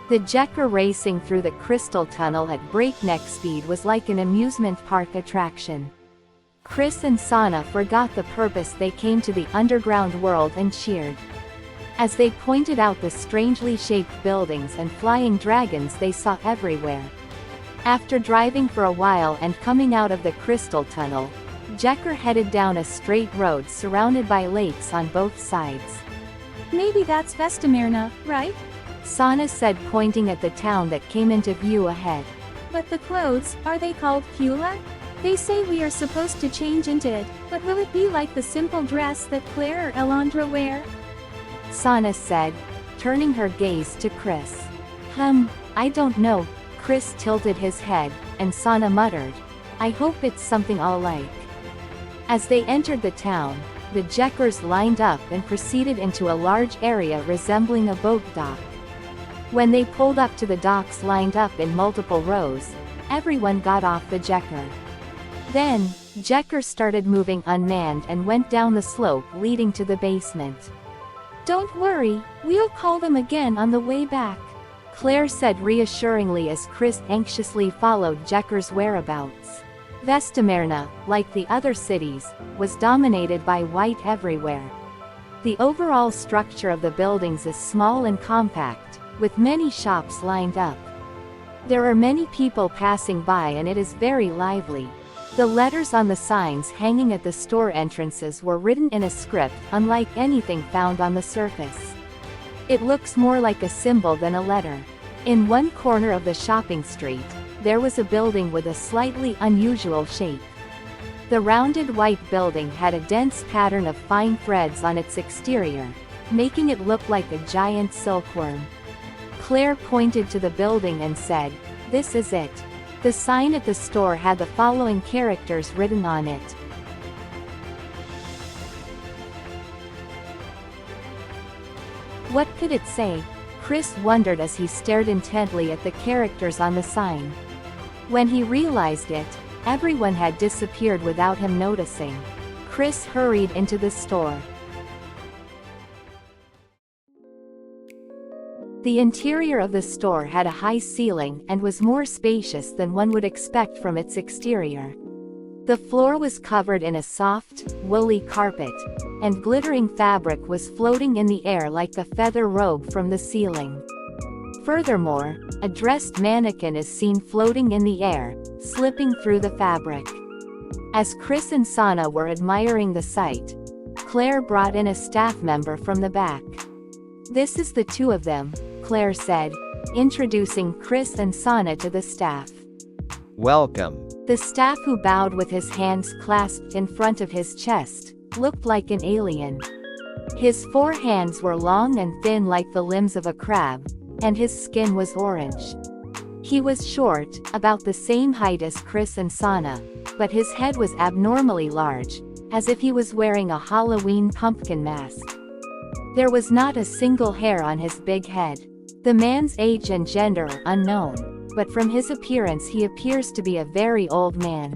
The Jekker racing through the crystal tunnel at breakneck speed was like an amusement park attraction. Chris and Sana forgot the purpose they came to the underground world and cheered. As they pointed out the strangely shaped buildings and flying dragons they saw everywhere. After driving for a while and coming out of the crystal tunnel, Jekker headed down a straight road surrounded by lakes on both sides. Maybe that's Vestamerna, right? Sana said, pointing at the town that came into view ahead. But the clothes, are they called Pyulla? They say we are supposed to change into it, but will it be like the simple dress that Clare or Elandra wear? Sana said, turning her gaze to Chris. I don't know. Chris tilted his head, and Sana muttered, I hope it's something I'll like. As they entered the town, the Jekkers lined up and proceeded into a large area resembling a boat dock. When they pulled up to the docks lined up in multiple rows, everyone got off the Jekker. Then, Jekker started moving unmanned and went down the slope leading to the basement. Don't worry, we'll call them again on the way back, Clare said reassuringly as Chris anxiously followed Jekker's whereabouts. Vestamerna, like the other cities, was dominated by white everywhere. The overall structure of the buildings is small and compact, with many shops lined up. There are many people passing by and it is very lively. The letters on the signs hanging at the store entrances were written in a script unlike anything found on the surface. It looks more like a symbol than a letter. In one corner of the shopping street, there was a building with a slightly unusual shape. The rounded white building had a dense pattern of fine threads on its exterior, making it look like a giant silkworm. Clare pointed to the building and said, "This is it." The sign at the store had the following characters written on it. What could it say? Chris wondered as he stared intently at the characters on the sign. When he realized it, everyone had disappeared without him noticing. Chris hurried into the store. The interior of the store had a high ceiling and was more spacious than one would expect from its exterior. The floor was covered in a soft, woolly carpet, and glittering fabric was floating in the air like a feather robe from the ceiling. Furthermore, a dressed mannequin is seen floating in the air, slipping through the fabric. As Chris and Sana were admiring the sight, Clare brought in a staff member from the back. "This is the two of them," Clare said, introducing Chris and Sana to the staff. "Welcome." The staff, who bowed with his hands clasped in front of his chest, looked like an alien. His 4 hands were long and thin like the limbs of a crab, and his skin was orange. He was short, about the same height as Chris and Sana, but his head was abnormally large, as if he was wearing a Halloween pumpkin mask. There was not a single hair on his big head. The man's age and gender are unknown, but from his appearance he appears to be a very old man.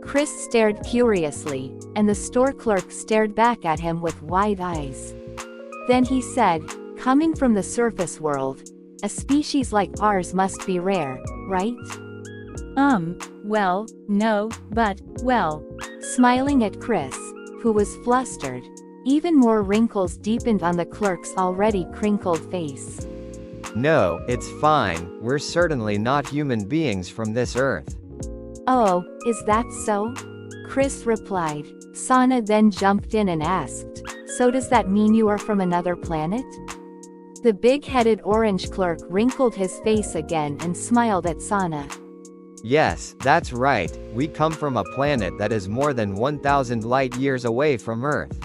Chris stared curiously, and the store clerk stared back at him with wide eyes. Then he said, "Coming from the surface world, a species like ours must be rare, right?" Well, no, but, well." Smiling at Chris, who was flustered, even more wrinkles deepened on the clerk's already crinkled face. "No, it's fine, we're certainly not human beings from this earth." "Oh, is that so?" Chris replied. Sana then jumped in and asked, "So does that mean you are from another planet?" The big-headed orange clerk wrinkled his face again and smiled at Sana. "Yes, that's right, we come from a planet that is more than 1,000 light-years away from Earth."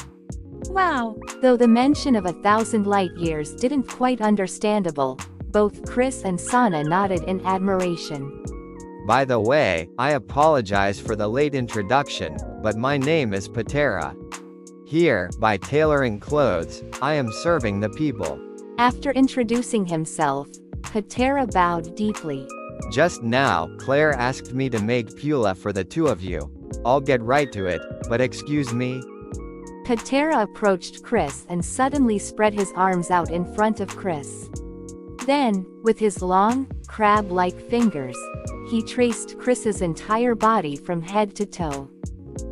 Wow. Though the mention of 1,000 light-years didn't quite understandable, both Chris and Sana nodded in admiration. "By the way, I apologize for the late introduction, but my name is Patera. Here, by tailoring clothes, I am serving the people." After introducing himself, Patera bowed deeply. "Just now, Claire asked me to make Pyulla for the two of you. I'll get right to it, but excuse me." Patera approached Chris and suddenly spread his arms out in front of Chris. Then, with his long, crab-like fingers, he traced Chris's entire body from head to toe.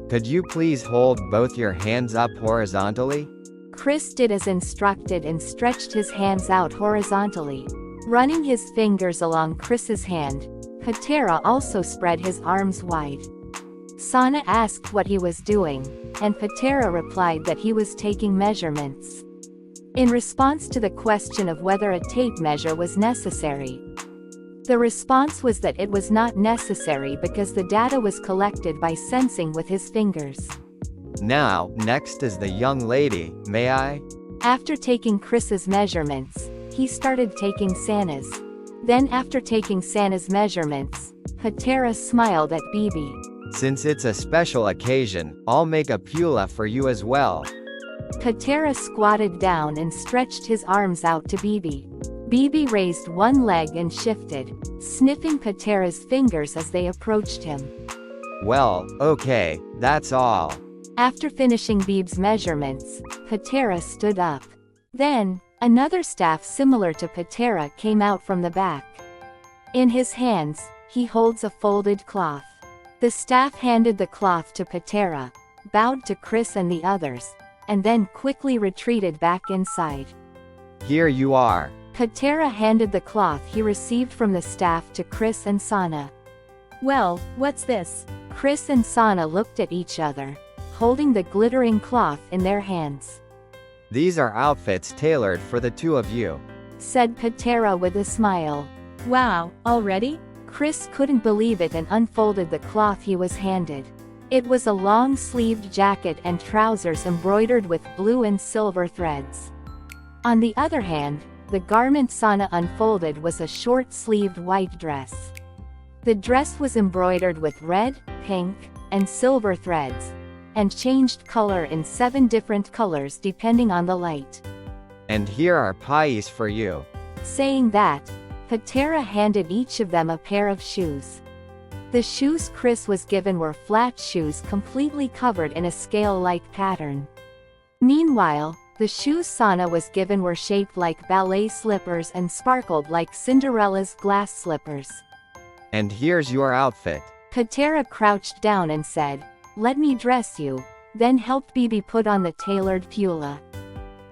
Could you please hold both your hands up horizontally? Chris did as instructed and stretched his hands out horizontally. Running his fingers along Chris's hand, Patera also spread his arms wide. Sana asked what he was doing, and Patera replied that he was taking measurements. In response to the question of whether a tape measure was necessary, the response was that it was not necessary because the data was collected by sensing with his fingers. Now, next is the young lady, may I? After taking Chris's measurements, he started taking Sana's. Then after taking Sana's measurements, Patera smiled at Bibi. Since it's a special occasion, I'll make a Pyulla for you as well. Patera squatted down and stretched his arms out to Bibi. Bibi raised one leg and shifted, sniffing Patera's fingers as they approached him. Well, okay, that's all. After finishing Bib's measurements, Patera stood up. Then, another staff similar to Patera came out from the back. In his hands, he holds a folded cloth. The staff handed the cloth to Patera, bowed to Chris and the others, and then quickly retreated back inside. Here you are. Patera handed the cloth he received from the staff to Chris and Sana. Well, what's this? Chris and Sana looked at each other, holding the glittering cloth in their hands. These are outfits tailored for the two of you, said Patera with a smile. Wow, already? Chris couldn't believe it and unfolded the cloth he was handed. It was a long-sleeved jacket and trousers embroidered with blue and silver threads. On the other hand, the garment Sana unfolded was a short-sleeved white dress. The dress was embroidered with red, pink, and silver threads, and changed color in 7 different colors depending on the light. And here are pies for you. Saying that, Patera handed each of them a pair of shoes. The shoes Chris was given were flat shoes completely covered in a scale-like pattern. Meanwhile, the shoes Sana was given were shaped like ballet slippers and sparkled like Cinderella's glass slippers. And here's your outfit. Patera crouched down and said, "Let me dress you," then helped Bibi put on the tailored Pyulla.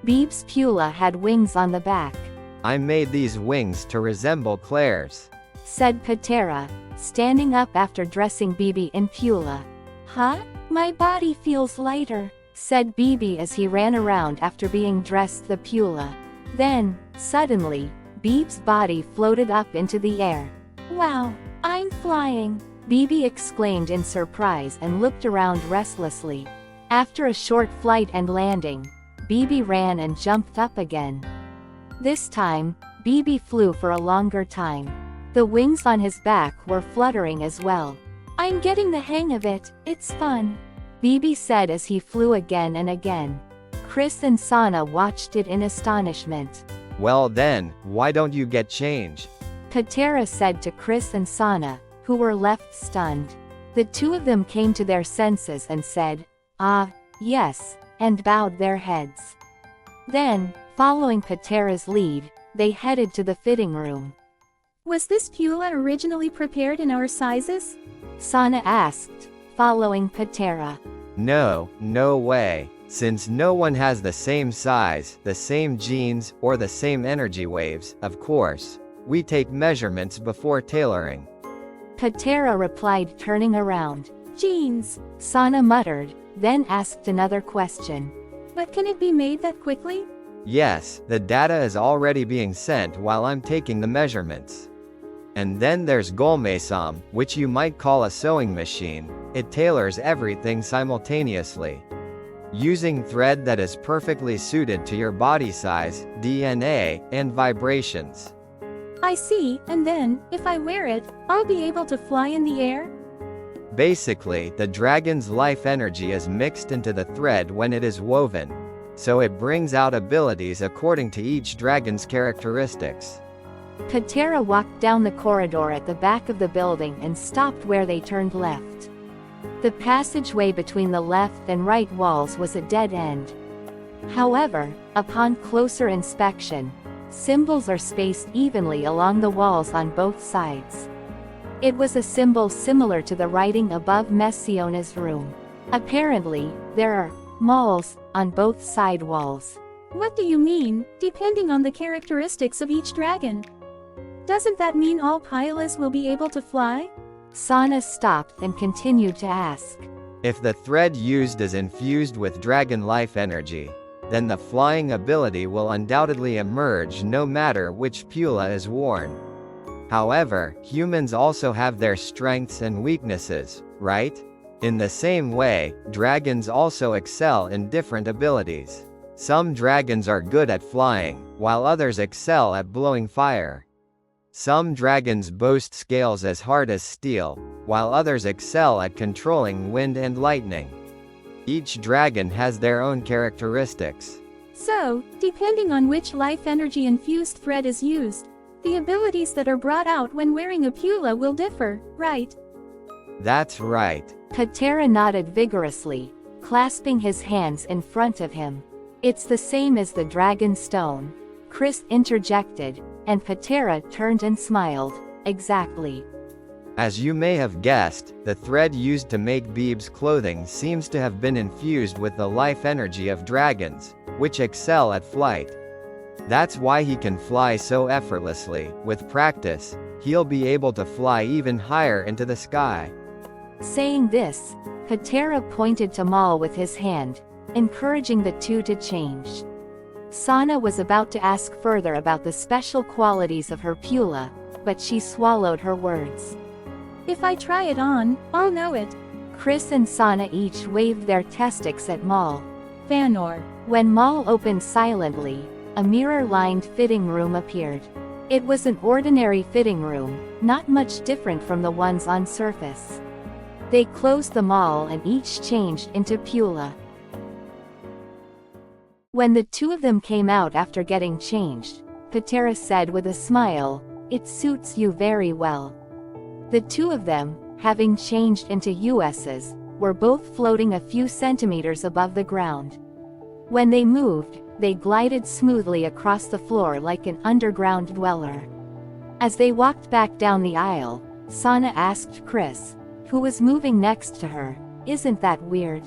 Bib's Pyulla had wings on the back. I made these wings to resemble Clare's, said Patera, standing up after dressing Bibi in Pyulla. Huh? My body feels lighter, said Bibi as he ran around after being dressed the Pyulla. Then, suddenly, Bib's body floated up into the air. Wow, I'm flying, Bibi exclaimed in surprise and looked around restlessly. After a short flight and landing, Bibi ran and jumped up again. This time, Bibi flew for a longer time. The wings on his back were fluttering as well. I'm getting the hang of it, it's fun, Bibi said as he flew again and again. Chris and Sana watched it in astonishment. Well then, why don't you get change? Patera said to Chris and Sana, who were left stunned. The two of them came to their senses and said, "Ah, yes," and bowed their heads. Then, following Patera's lead, they headed to the fitting room. Was this Pyulla originally prepared in our sizes? Sana asked, following Patera. No, no way. Since no one has the same size, the same genes, or the same energy waves, of course, we take measurements before tailoring. Patera replied, turning around. Genes, Sana muttered, then asked another question. But can it be made that quickly? Yes, the data is already being sent while I'm taking the measurements. And then there's Golmesam, which you might call a sewing machine. It tailors everything simultaneously, using thread that is perfectly suited to your body size, DNA, and vibrations. I see, and then, if I wear it, I'll be able to fly in the air? Basically, the dragon's life energy is mixed into the thread when it is woven, so it brings out abilities according to each dragon's characteristics. Patera walked down the corridor at the back of the building and stopped where they turned left. The passageway between the left and right walls was a dead end. However, upon closer inspection, Symbols are spaced evenly along the walls on both sides. It was a symbol similar to the writing above Messiona's room. Apparently, there are malls on both side walls. What do you mean, depending on the characteristics of each dragon? Doesn't that mean all Pyullas will be able to fly? Sana stopped and continued to ask. If the thread used is infused with dragon life energy, then the flying ability will undoubtedly emerge no matter which Pyulla is worn. However, humans also have their strengths and weaknesses, right? In the same way, dragons also excel in different abilities. Some dragons are good at flying, while others excel at blowing fire. Some dragons boast scales as hard as steel, while others excel at controlling wind and lightning. Each dragon has their own characteristics. So, depending on which life energy infused thread is used, the abilities that are brought out when wearing a Pyulla will differ, right? That's right. Patera nodded vigorously, clasping his hands in front of him. It's the same as the dragon stone, Chris interjected, and Patera turned and smiled. Exactly. As you may have guessed, the thread used to make Beeb's clothing seems to have been infused with the life energy of dragons, which excel at flight. That's why he can fly so effortlessly. With practice, he'll be able to fly even higher into the sky. Saying this, Patera pointed to Mal with his hand, encouraging the two to change. Sana was about to ask further about the special qualities of her Pyulla, but she swallowed her words. If I try it on, I'll know it. Chris and Sana each waved their testics at Mal. Vanor. When Mal opened silently, a mirror-lined fitting room appeared. It was an ordinary fitting room, not much different from the ones on surface. They closed the Mal and each changed into Pyulla. When the two of them came out after getting changed, Patera said with a smile, "It suits you very well." The two of them, having changed into USs, were both floating a few centimeters above the ground. When they moved, they glided smoothly across the floor like an underground dweller. As they walked back down the aisle, Sana asked Chris, who was moving next to her, "Isn't that weird?"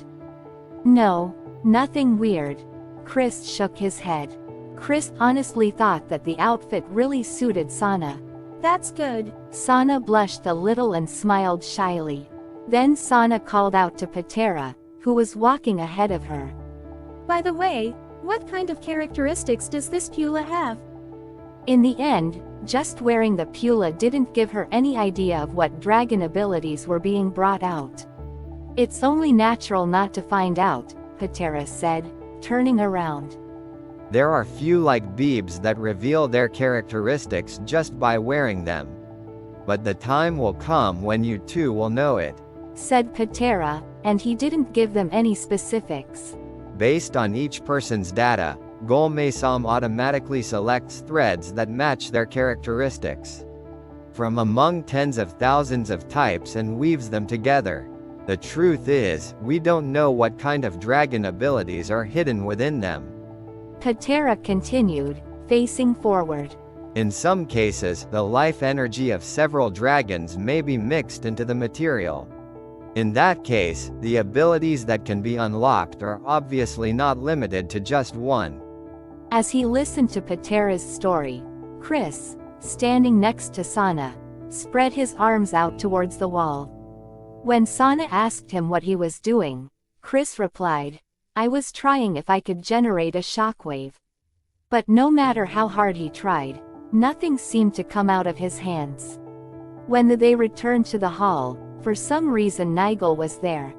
"No, nothing weird." Chris shook his head. Chris honestly thought that the outfit really suited Sana. That's good. Sana blushed a little and smiled shyly. Then Sana called out to Patera, who was walking ahead of her. By the way, what kind of characteristics does this Pyulla have? In the end, just wearing the Pyulla didn't give her any idea of what dragon abilities were being brought out. "It's only natural not to find out," Patera said, turning around. There are few like Beebs that reveal their characteristics just by wearing them. But the time will come when you too will know it, said Patera, and he didn't give them any specifics. Based on each person's data, Golmesam automatically selects threads that match their characteristics from among tens of thousands of types and weaves them together. The truth is, we don't know what kind of dragon abilities are hidden within them. Patera continued, facing forward. In some cases, the life energy of several dragons may be mixed into the material. In that case, the abilities that can be unlocked are obviously not limited to just one. As he listened to Patera's story, Chris, standing next to Sana, spread his arms out towards the wall. When Sana asked him what he was doing, Chris replied, "I was trying if I could generate a shockwave." But no matter how hard he tried, nothing seemed to come out of his hands. When they returned to the hall, for some reason Nigel was there.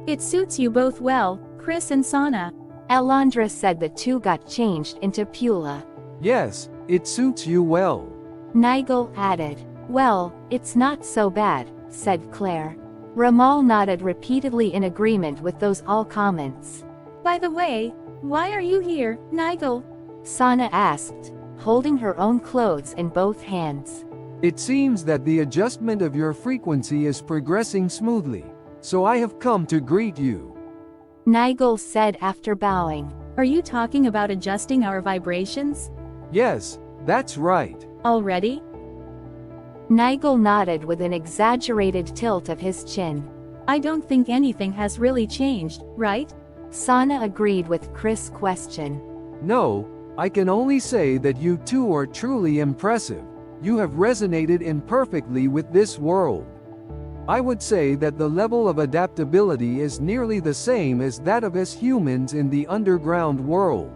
"It suits you both well, Chris and Sana." Elandra said the two got changed into Pyulla. "Yes, it suits you well." Nigel added. "Well, it's not so bad," said Clare. Ramal nodded repeatedly in agreement with those all comments. "By the way, why are you here, Nigel?" Sana asked, holding her own clothes in both hands. "It seems that the adjustment of your frequency is progressing smoothly, so I have come to greet you," Nigel said after bowing. "Are you talking about adjusting our vibrations?" Yes, that's right. Already? Nigel nodded with an exaggerated tilt of his chin. I don't think anything has really changed, right? Sana agreed with Chris' question. No, I can only say that you two are truly impressive. You have resonated imperfectly with this world. I would say that the level of adaptability is nearly the same as that of us humans in the underground world.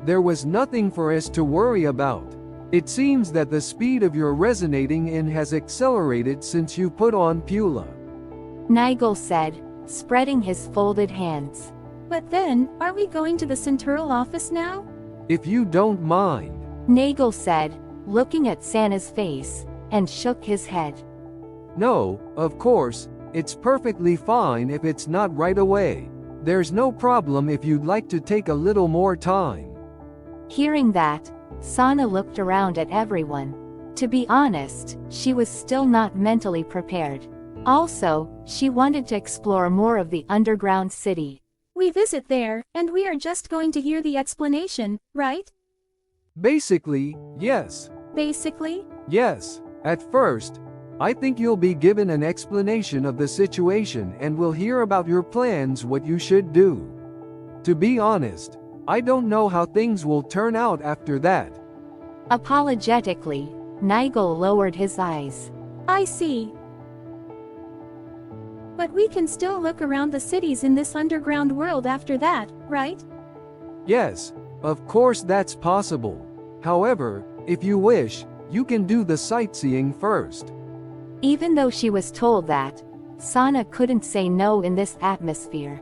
There was nothing for us to worry about. It seems that the speed of your resonating in has accelerated since you put on Pyulla. Nigel said, spreading his folded hands. But then, are we going to the central office now? If you don't mind. Nigel said, looking at Sana's face, and shook his head. No, of course, it's perfectly fine if it's not right away. There's no problem if you'd like to take a little more time. Hearing that, Sana looked around at everyone. To be honest, she was still not mentally prepared. Also, she wanted to explore more of the underground city. We visit there, and we are just going to hear the explanation, right? Basically, yes. Basically? Yes. At first, I think you'll be given an explanation of the situation and will hear about your plans, what you should do. To be honest, I don't know how things will turn out after that. Apologetically, Nigel lowered his eyes. I see. But we can still look around the cities in this underground world after that, right? Yes, of course that's possible. However, if you wish, you can do the sightseeing first. Even though she was told that, Sana couldn't say no in this atmosphere.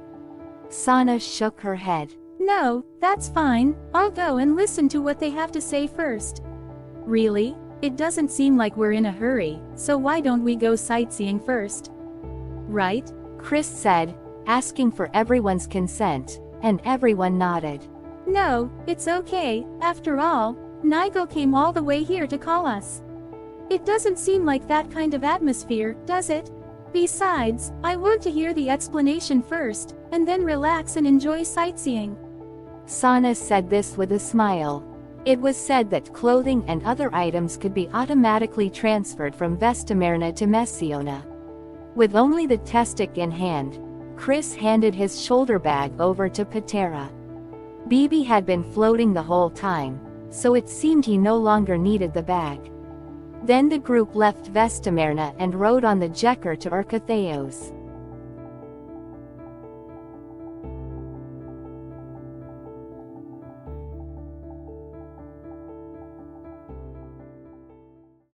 Sana shook her head. No, that's fine. I'll go and listen to what they have to say first. Really? It doesn't seem like we're in a hurry, so why don't we go sightseeing first? Right? Chris said, asking for everyone's consent, and everyone nodded. No, it's okay. After all, Nigel came all the way here to call us. It doesn't seem like that kind of atmosphere, does it? Besides, I want to hear the explanation first, and then relax and enjoy sightseeing. Sana said this with a smile. It was said that clothing and other items could be automatically transferred from Vestamerna to Messiona. With only the testic in hand, Chris handed his shoulder bag over to Patera. Bibi had been floating the whole time, so it seemed he no longer needed the bag. Then the group left Vestamerna and rode on the Jekker to Urkatheos.